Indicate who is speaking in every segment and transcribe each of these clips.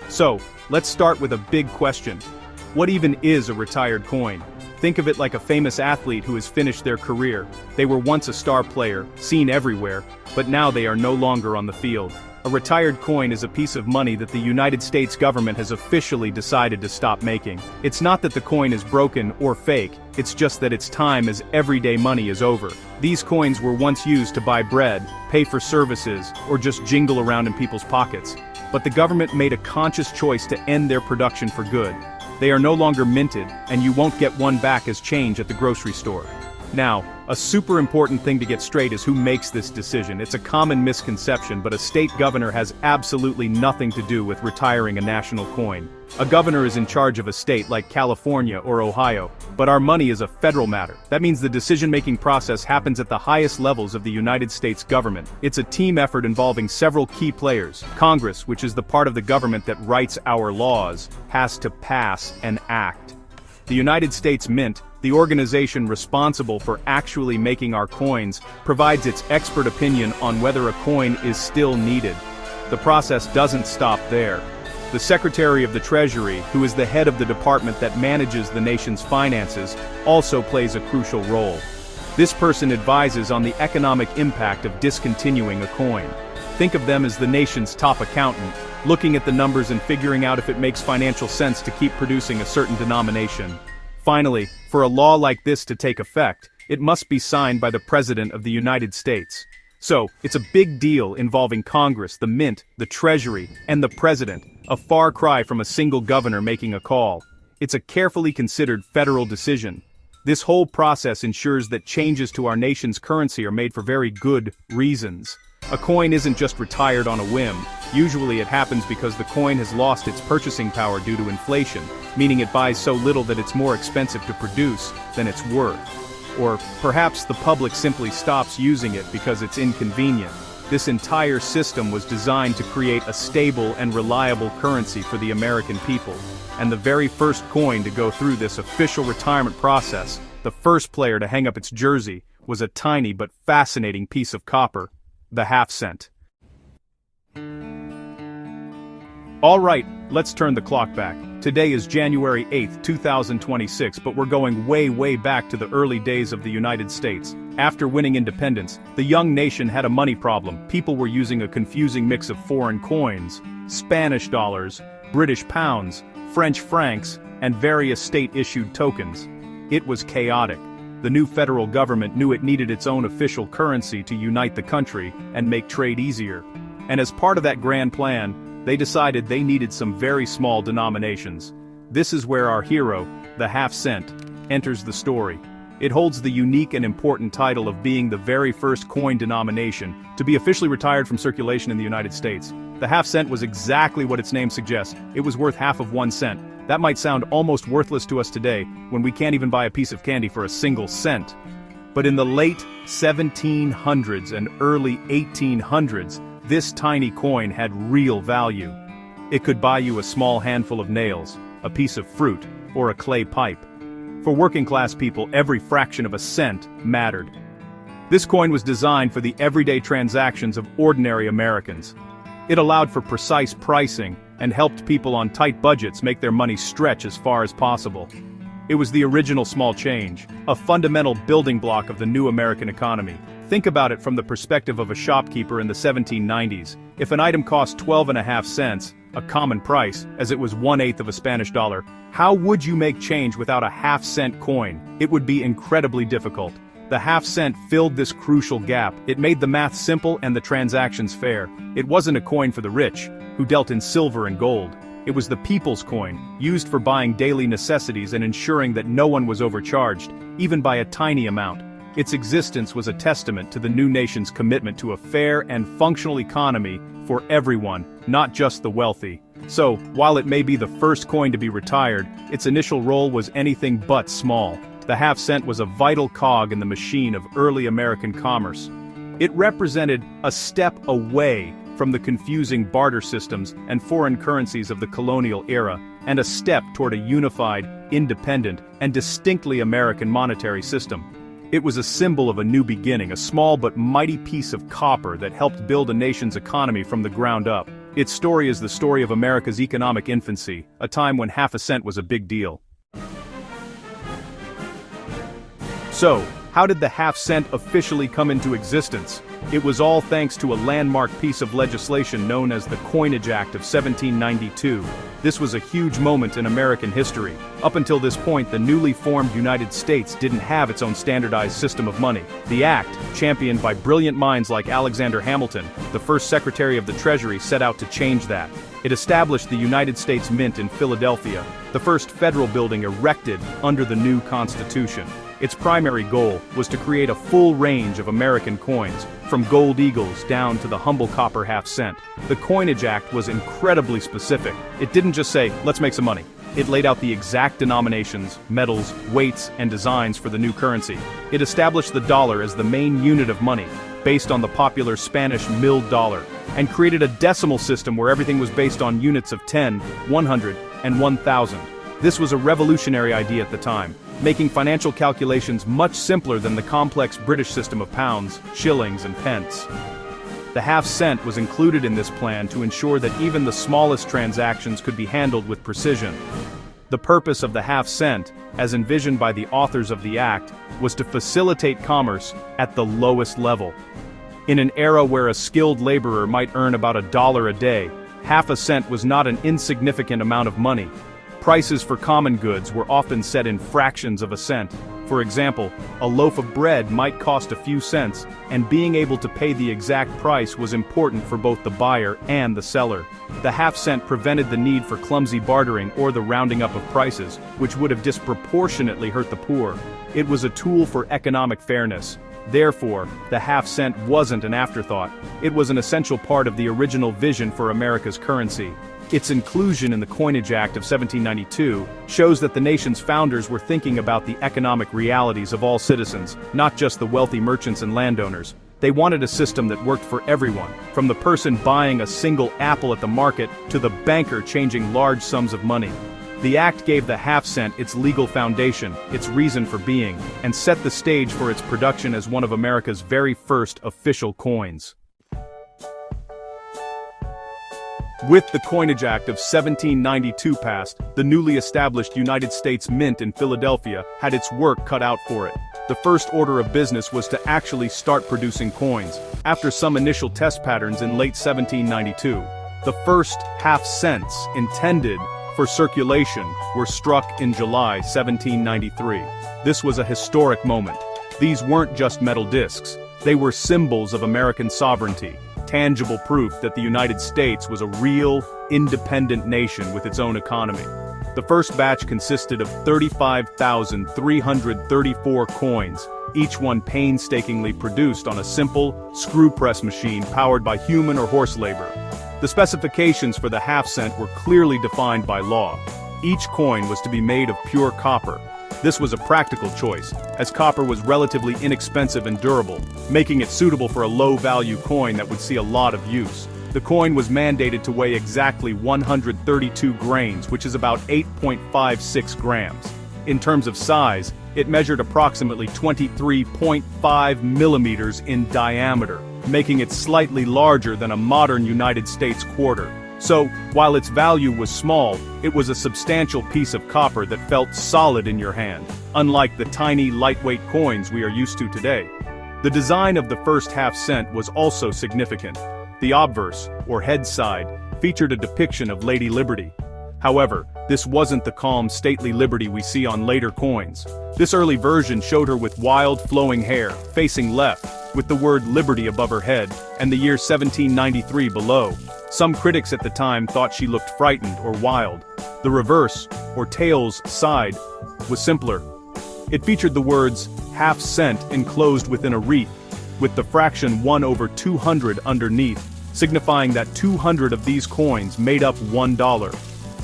Speaker 1: So, let's start with a big question. What even is a retired coin? Think of it like a famous athlete who has finished their career. They were once a star player, seen everywhere, but now they are no longer on the field. A retired coin is a piece of money that the United States government has officially decided to stop making. It's not that the coin is broken or fake, it's just that its time as everyday money is over. These coins were once used to buy bread, pay for services, or just jingle around in people's pockets. But the government made a conscious choice to end their production for good. They are no longer minted, and you won't get one back as change at the grocery store. Now, a super important thing to get straight is who makes this decision. It's a common misconception, but a state governor has absolutely nothing to do with retiring a national coin. A governor is in charge of a state like California or Ohio, but our money is a federal matter. That means the decision-making process happens at the highest levels of the United States government. It's a team effort involving several key players. Congress, which is the part of the government that writes our laws, has to pass and act. The United States Mint, the organization responsible for actually making our coins, provides its expert opinion on whether a coin is still needed. The process doesn't stop there. The Secretary of the Treasury, who is the head of the department that manages the nation's finances, also plays a crucial role. This person advises on the economic impact of discontinuing a coin. Think of them as the nation's top accountant, looking at the numbers and figuring out if it makes financial sense to keep producing a certain denomination. Finally, for a law like this to take effect, it must be signed by the President of the United States. So, it's a big deal involving Congress, the Mint, the Treasury, and the President, a far cry from a single governor making a call. It's a carefully considered federal decision. This whole process ensures that changes to our nation's currency are made for very good reasons. A coin isn't just retired on a whim. Usually it happens because the coin has lost its purchasing power due to inflation, meaning it buys so little that it's more expensive to produce than it's worth. Or perhaps the public simply stops using it because it's inconvenient. This entire system was designed to create a stable and reliable currency for the American people. And the very first coin to go through this official retirement process, the first player to hang up its jersey, was a tiny but fascinating piece of copper, the half-cent. Alright, let's turn the clock back. Today is January 8th, 2026, but we're going way back to the early days of the United States. After winning independence, the young nation had a money problem. People were using a confusing mix of foreign coins, Spanish dollars, British pounds, French francs, and various state-issued tokens. It was chaotic. The new federal government knew it needed its own official currency to unite the country and make trade easier. And as part of that grand plan, they decided they needed some very small denominations. This is where our hero, the half-cent, enters the story. It holds the unique and important title of being the very first coin denomination to be officially retired from circulation in the United States. The half-cent was exactly what its name suggests. It was worth half of 1 cent. That might sound almost worthless to us today, when we can't even buy a piece of candy for a single cent. But in the late 1700s and early 1800s, this tiny coin had real value. It could buy you a small handful of nails, a piece of fruit, or a clay pipe. For working-class people, every fraction of a cent mattered. This coin was designed for the everyday transactions of ordinary Americans. It allowed for precise pricing and helped people on tight budgets make their money stretch as far as possible. It was the original small change, a fundamental building block of the new American economy. Think about it from the perspective of a shopkeeper in the 1790s. If an item cost 12.5 cents, a common price, as it was 1/8 of a Spanish dollar, how would you make change without a half-cent coin? It would be incredibly difficult. The half-cent filled this crucial gap. It made the math simple and the transactions fair. It wasn't a coin for the rich, who dealt in silver and gold. It was the people's coin, used for buying daily necessities and ensuring that no one was overcharged, even by a tiny amount. Its existence was a testament to the new nation's commitment to a fair and functional economy for everyone, not just the wealthy. So, while it may be the first coin to be retired, its initial role was anything but small. The half-cent was a vital cog in the machine of early American commerce. It represented a step away from the confusing barter systems and foreign currencies of the colonial era, and a step toward a unified, independent, and distinctly American monetary system. It was a symbol of a new beginning, a small but mighty piece of copper that helped build a nation's economy from the ground up. Its story is the story of America's economic infancy, a time when half a cent was a big deal. So, how did the half cent officially come into existence? It was all thanks to a landmark piece of legislation known as the Coinage Act of 1792. This was a huge moment in American history. Up until this point, the newly formed United States didn't have its own standardized system of money. The act, championed by brilliant minds like Alexander Hamilton, the first Secretary of the Treasury, set out to change that. It established the United States Mint in Philadelphia, the first federal building erected under the new Constitution. Its primary goal was to create a full range of American coins, from gold eagles down to the humble copper half cent. The Coinage Act was incredibly specific. It didn't just say, let's make some money. It laid out the exact denominations, metals, weights, and designs for the new currency. It established the dollar as the main unit of money, based on the popular Spanish milled dollar, and created a decimal system where everything was based on units of 10, 100, and 1,000. This was a revolutionary idea at the time, making financial calculations much simpler than the complex British system of pounds, shillings, and pence. The half cent was included in this plan to ensure that even the smallest transactions could be handled with precision. The purpose of the half cent, as envisioned by the authors of the act, was to facilitate commerce at the lowest level. In an era where a skilled laborer might earn about $1 a day, half a cent was not an insignificant amount of money. Prices for common goods were often set in fractions of a cent. For example, a loaf of bread might cost a few cents, and being able to pay the exact price was important for both the buyer and the seller. The half cent prevented the need for clumsy bartering or the rounding up of prices, which would have disproportionately hurt the poor. It was a tool for economic fairness. Therefore, the half cent wasn't an afterthought. It was an essential part of the original vision for America's currency. Its inclusion in the Coinage Act of 1792 shows that the nation's founders were thinking about the economic realities of all citizens, not just the wealthy merchants and landowners. They wanted a system that worked for everyone, from the person buying a single apple at the market to the banker changing large sums of money. The act gave the half cent its legal foundation, its reason for being, and set the stage for its production as one of America's very first official coins. With the Coinage Act of 1792 passed, the newly established United States Mint in Philadelphia had its work cut out for it. The first order of business was to actually start producing coins, after some initial test patterns in late 1792. The first half cents intended for circulation were struck in July 1793. This was a historic moment. These weren't just metal discs, they were symbols of American sovereignty. Tangible proof that the United States was a real, independent nation with its own economy. The first batch consisted of 35,334 coins, each one painstakingly produced on a simple, screw press machine powered by human or horse labor. The specifications for the half cent were clearly defined by law. Each coin was to be made of pure copper. This was a practical choice, as copper was relatively inexpensive and durable, making it suitable for a low-value coin that would see a lot of use. The coin was mandated to weigh exactly 132 grains, which is about 8.56 grams. In terms of size, it measured approximately 23.5 millimeters in diameter, making it slightly larger than a modern United States quarter. So, while its value was small, it was a substantial piece of copper that felt solid in your hand, unlike the tiny, lightweight coins we are used to today. The design of the first half cent was also significant. The obverse, or head side, featured a depiction of Lady Liberty. However, this wasn't the calm, stately Liberty we see on later coins. This early version showed her with wild, flowing hair, facing left, with the word Liberty above her head, and the year 1793 below. Some critics at the time thought she looked frightened or wild. The reverse, or tails side, was simpler. It featured the words, half cent enclosed within a wreath, with the fraction 1/200 underneath, signifying that 200 of these coins made up $1.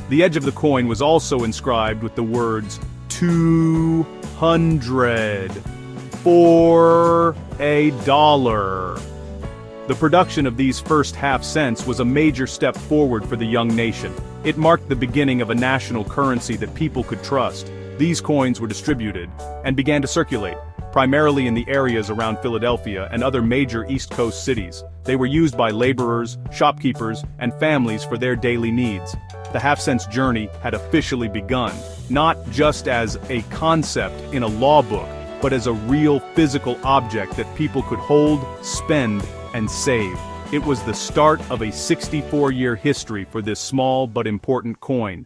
Speaker 1: The edge of the coin was also inscribed with the words, 200 for $1. The production of these first half cents was a major step forward for the young nation. It marked the beginning of a national currency that people could trust. These coins were distributed and began to circulate, primarily in the areas around Philadelphia and other major East Coast cities. They were used by laborers, shopkeepers, and families for their daily needs. The half-cent's journey had officially begun, not just as a concept in a law book, but as a real physical object that people could hold, spend, and save. It was the start of a 64-year history for this small but important coin.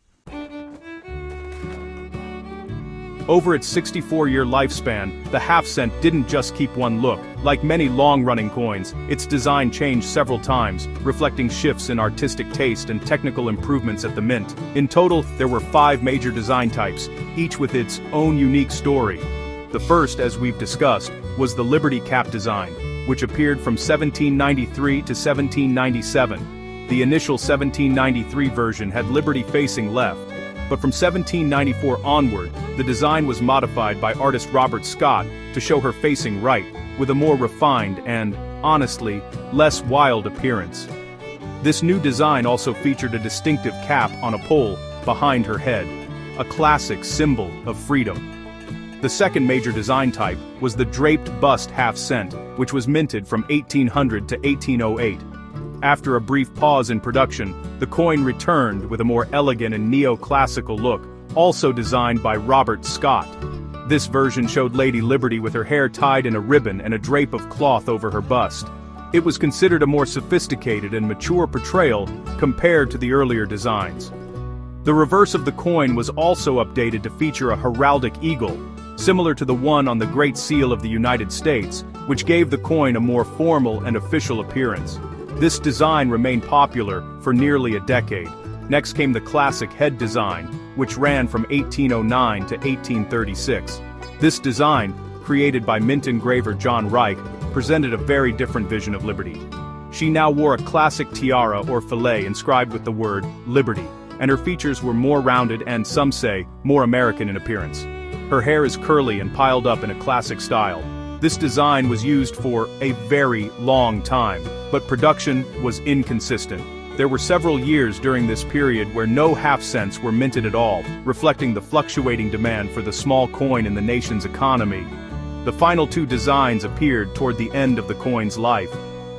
Speaker 1: Over its 64-year lifespan, the half-cent didn't just keep one look. Like many long-running coins, its design changed several times, reflecting shifts in artistic taste and technical improvements at the mint. In total, there were 5 major design types, each with its own unique story. The first, as we've discussed, was the Liberty cap design, which appeared from 1793 to 1797. The initial 1793 version had Liberty facing left, but from 1794 onward, the design was modified by artist Robert Scott to show her facing right, with a more refined and, honestly, less wild appearance. This new design also featured a distinctive cap on a pole behind her head, a classic symbol of freedom. The second major design type was the draped bust half-cent, which was minted from 1800 to 1808. After a brief pause in production, the coin returned with a more elegant and neoclassical look, also designed by Robert Scott. This version showed Lady Liberty with her hair tied in a ribbon and a drape of cloth over her bust. It was considered a more sophisticated and mature portrayal compared to the earlier designs. The reverse of the coin was also updated to feature a heraldic eagle, similar to the one on the Great Seal of the United States, which gave the coin a more formal and official appearance. This design remained popular for nearly a decade. Next came the classic head design, which ran from 1809 to 1836. This design, created by mint engraver John Reich, presented a very different vision of Liberty. She now wore a classic tiara or fillet inscribed with the word Liberty, and her features were more rounded and, some say, more American in appearance. Her hair is curly and piled up in a classic style. This design was used for a very long time, but production was inconsistent. There were several years during this period where no half-cents were minted at all, reflecting the fluctuating demand for the small coin in the nation's economy. The final 2 designs appeared toward the end of the coin's life.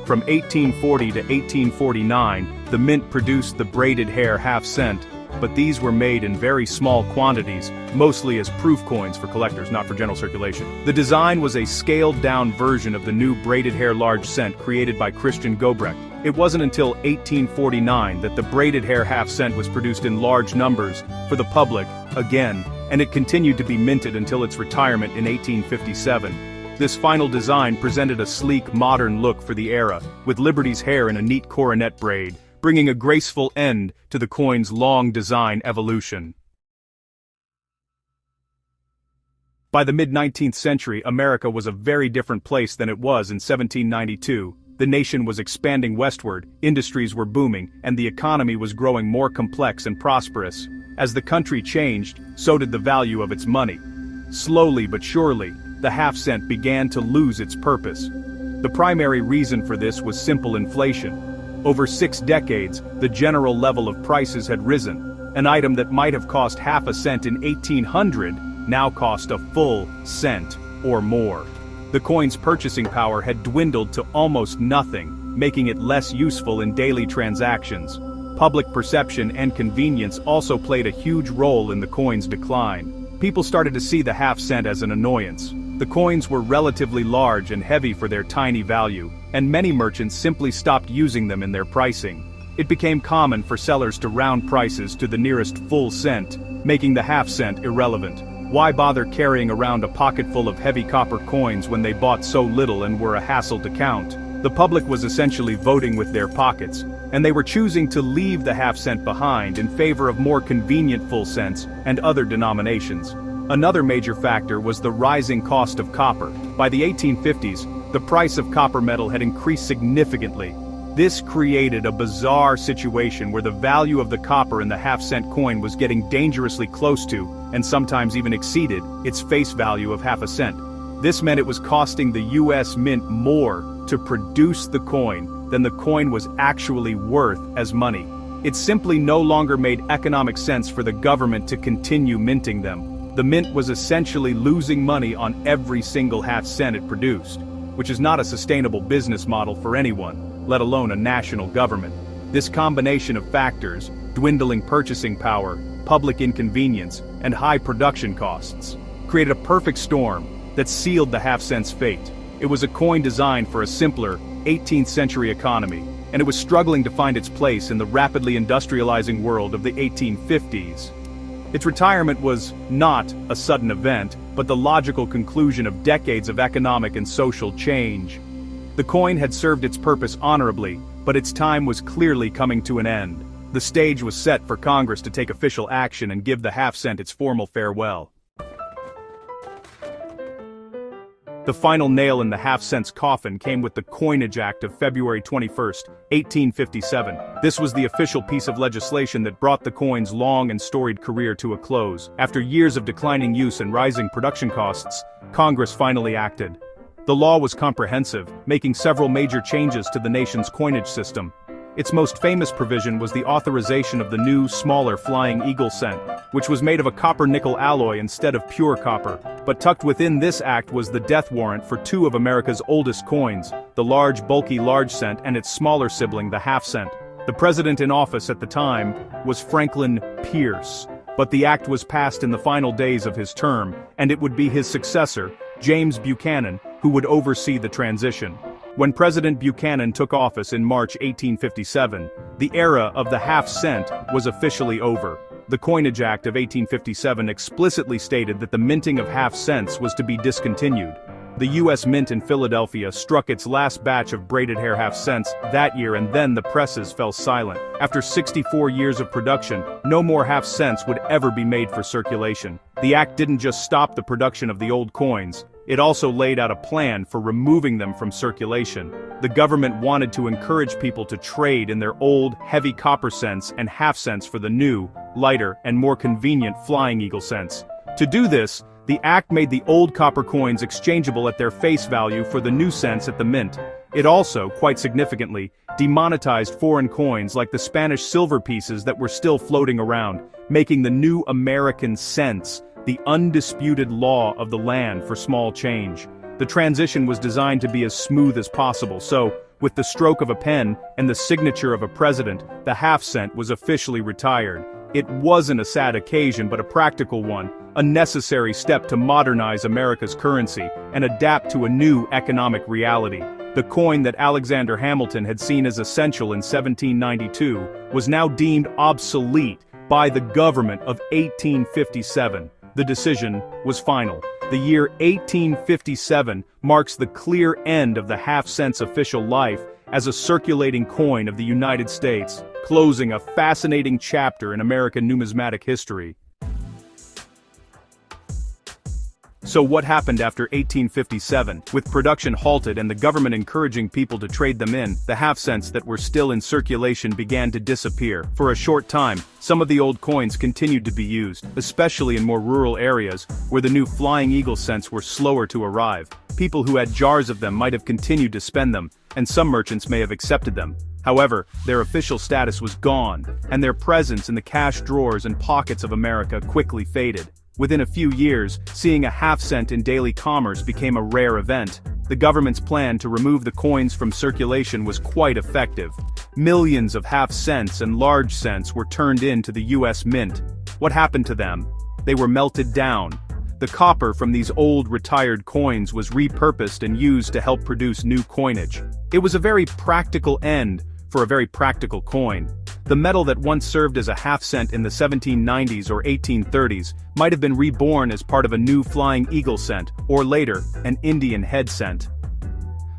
Speaker 1: From 1840 to 1849, the mint produced the braided hair half-cent, but these were made in very small quantities, mostly as proof coins for collectors, not for general circulation. The design was a scaled-down version of the new braided hair large cent created by Christian Gobrecht. It wasn't until 1849 that the braided hair half-cent was produced in large numbers for the public, again, and it continued to be minted until its retirement in 1857. This final design presented a sleek, modern look for the era, with Liberty's hair in a neat coronet braid, bringing a graceful end to the coin's long design evolution. By the mid-19th century, America was a very different place than it was in 1792. The nation was expanding westward, industries were booming, and the economy was growing more complex and prosperous. As the country changed, so did the value of its money. Slowly but surely, the half-cent began to lose its purpose. The primary reason for this was simple inflation. Over 6 decades, the general level of prices had risen. An item that might have cost half a cent in 1800 now cost a full cent or more. The coin's purchasing power had dwindled to almost nothing, making it less useful in daily transactions. Public perception and convenience also played a huge role in the coin's decline. People started to see the half-cent as an annoyance. The coins were relatively large and heavy for their tiny value, and many merchants simply stopped using them in their pricing. It became common for sellers to round prices to the nearest full cent, making the half-cent irrelevant. Why bother carrying around a pocket full of heavy copper coins when they bought so little and were a hassle to count? The public was essentially voting with their pockets, and they were choosing to leave the half-cent behind in favor of more convenient full cents and other denominations. Another major factor was the rising cost of copper. By the 1850s, the price of copper metal had increased significantly. This created a bizarre situation where the value of the copper in the half-cent coin was getting dangerously close to, and sometimes even exceeded, its face value of half a cent. This meant it was costing the US Mint more to produce the coin than the coin was actually worth as money. It simply no longer made economic sense for the government to continue minting them. The mint was essentially losing money on every single half cent it produced, which is not a sustainable business model for anyone, let alone a national government. This combination of factors, dwindling purchasing power, public inconvenience, and high production costs, created a perfect storm that sealed the half-cent's fate. It was a coin designed for a simpler, 18th century economy, and it was struggling to find its place in the rapidly industrializing world of the 1850s. Its retirement was not a sudden event, but the logical conclusion of decades of economic and social change. The coin had served its purpose honorably, but its time was clearly coming to an end. The stage was set for Congress to take official action and give the half-cent its formal farewell. The final nail in the half-cent's coffin came with the Coinage Act of February 21, 1857. This was the official piece of legislation that brought the coin's long and storied career to a close. After years of declining use and rising production costs, Congress finally acted. The law was comprehensive, making several major changes to the nation's coinage system. Its most famous provision was the authorization of the new, smaller Flying Eagle cent, which was made of a copper-nickel alloy instead of pure copper. But tucked within this act was the death warrant for two of America's oldest coins, the large, bulky large cent and its smaller sibling, the half cent. The president in office at the time was Franklin Pierce, but the act was passed in the final days of his term, and it would be his successor, James Buchanan, who would oversee the transition. When President Buchanan took office in March 1857, the era of the half cent was officially over. The Coinage Act of 1857 explicitly stated that the minting of half cents was to be discontinued. The U.S. Mint in Philadelphia struck its last batch of braided hair half cents that year, and then the presses fell silent. After 64 years of production, no more half cents would ever be made for circulation. The act didn't just stop the production of the old coins, it also laid out a plan for removing them from circulation. The government wanted to encourage people to trade in their old, heavy copper cents and half cents for the new, lighter, and more convenient Flying Eagle cents. To do this, the act made the old copper coins exchangeable at their face value for the new cents at the mint. It also, quite significantly, demonetized foreign coins like the Spanish silver pieces that were still floating around, making the new American cents the undisputed law of the land for small change. The transition was designed to be as smooth as possible, so, with the stroke of a pen and the signature of a president, the half cent was officially retired. It wasn't a sad occasion but a practical one, a necessary step to modernize America's currency and adapt to a new economic reality. The coin that Alexander Hamilton had seen as essential in 1792 was now deemed obsolete by the government of 1857. The decision was final. The year 1857 marks the clear end of the half-cent's official life as a circulating coin of the United States, closing a fascinating chapter in American numismatic history. So what happened after 1857? With production halted and the government encouraging people to trade them in, the half cents that were still in circulation began to disappear. For a short time, some of the old coins continued to be used, especially in more rural areas, where the new Flying Eagle cents were slower to arrive. People who had jars of them might have continued to spend them, and some merchants may have accepted them. However, their official status was gone, and their presence in the cash drawers and pockets of America quickly faded. Within a few years, seeing a half cent in daily commerce became a rare event. The government's plan to remove the coins from circulation was quite effective. Millions of half cents and large cents were turned into the U.S. Mint. What happened to them? They were melted down. The copper from these old retired coins was repurposed and used to help produce new coinage. It was a very practical end for a very practical coin. The metal that once served as a half cent in the 1790s or 1830s might have been reborn as part of a new Flying Eagle cent, or later, an Indian head cent.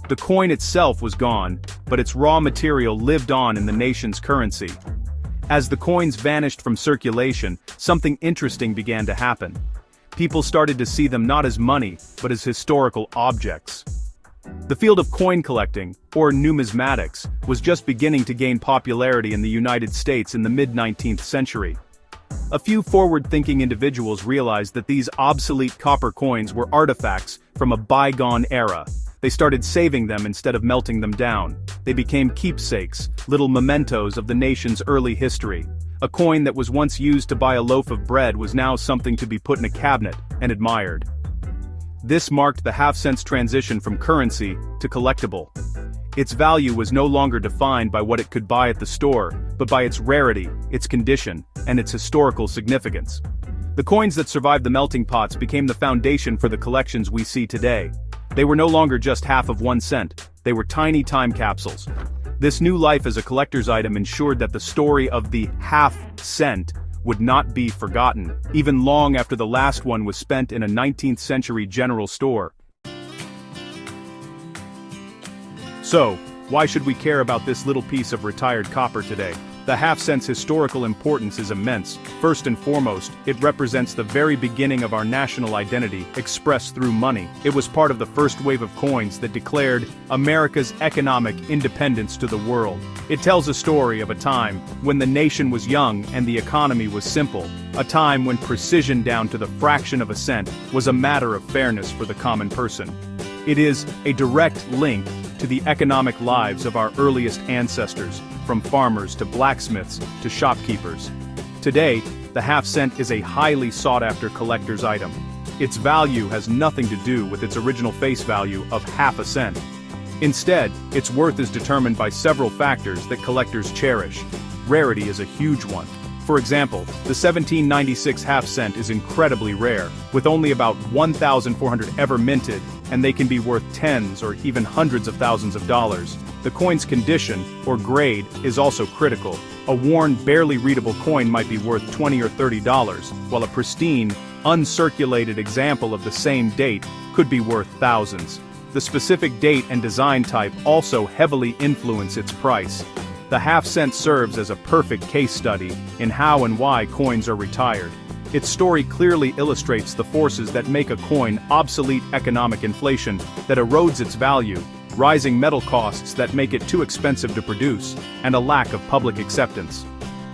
Speaker 1: The coin itself was gone, but its raw material lived on in the nation's currency. As the coins vanished from circulation, something interesting began to happen. People started to see them not as money, but as historical objects. The field of coin collecting, or numismatics, was just beginning to gain popularity in the United States in the mid-19th century. A few forward-thinking individuals realized that these obsolete copper coins were artifacts from a bygone era. They started saving them instead of melting them down. They became keepsakes, little mementos of the nation's early history. A coin that was once used to buy a loaf of bread was now something to be put in a cabinet and admired. This marked the half-cent's transition from currency to collectible. Its value was no longer defined by what it could buy at the store, but by its rarity, its condition, and its historical significance. The coins that survived the melting pots became the foundation for the collections we see today. They were no longer just half of 1 cent, they were tiny time capsules. This new life as a collector's item ensured that the story of the half-cent would not be forgotten, even long after the last one was spent in a 19th-century general store. So, why should we care about this little piece of retired copper today? The half-cent's historical importance is immense. First and foremost, it represents the very beginning of our national identity, expressed through money. It was part of the first wave of coins that declared America's economic independence to the world. It tells a story of a time when the nation was young and the economy was simple, a time when precision down to the fraction of a cent was a matter of fairness for the common person. It is a direct link to the economic lives of our earliest ancestors, from farmers to blacksmiths to shopkeepers. Today, the half-cent is a highly sought-after collector's item. Its value has nothing to do with its original face value of half a cent. Instead, its worth is determined by several factors that collectors cherish. Rarity is a huge one. For example, the 1796 half-cent is incredibly rare, with only about 1,400 ever minted, and they can be worth tens or even hundreds of thousands of dollars. The coin's condition, or grade, is also critical. A worn, barely readable coin might be worth $20 or $30, while a pristine, uncirculated example of the same date could be worth thousands. The specific date and design type also heavily influence its price. The half-cent serves as a perfect case study in how and why coins are retired. Its story clearly illustrates the forces that make a coin obsolete: economic inflation that erodes its value, rising metal costs that make it too expensive to produce, and a lack of public acceptance.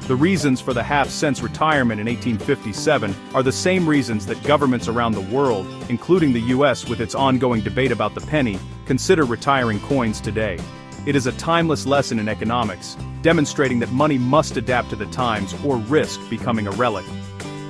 Speaker 1: The reasons for the half-cent's retirement in 1857 are the same reasons that governments around the world, including the US with its ongoing debate about the penny, consider retiring coins today. It is a timeless lesson in economics, demonstrating that money must adapt to the times or risk becoming a relic.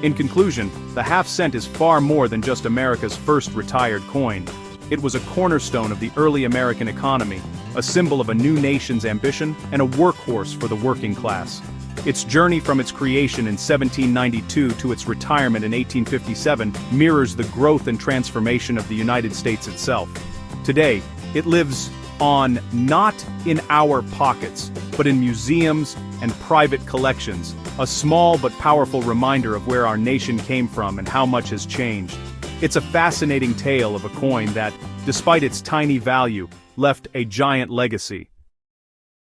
Speaker 1: In conclusion, the half-cent is far more than just America's first retired coin. It was a cornerstone of the early American economy, a symbol of a new nation's ambition, and a workhorse for the working class. Its journey from its creation in 1792 to its retirement in 1857 mirrors the growth and transformation of the United States itself. Today, it lives on not in our pockets, but in museums and private collections, a small but powerful reminder of where our nation came from and how much has changed. It's a fascinating tale of a coin that, despite its tiny value, left a giant legacy.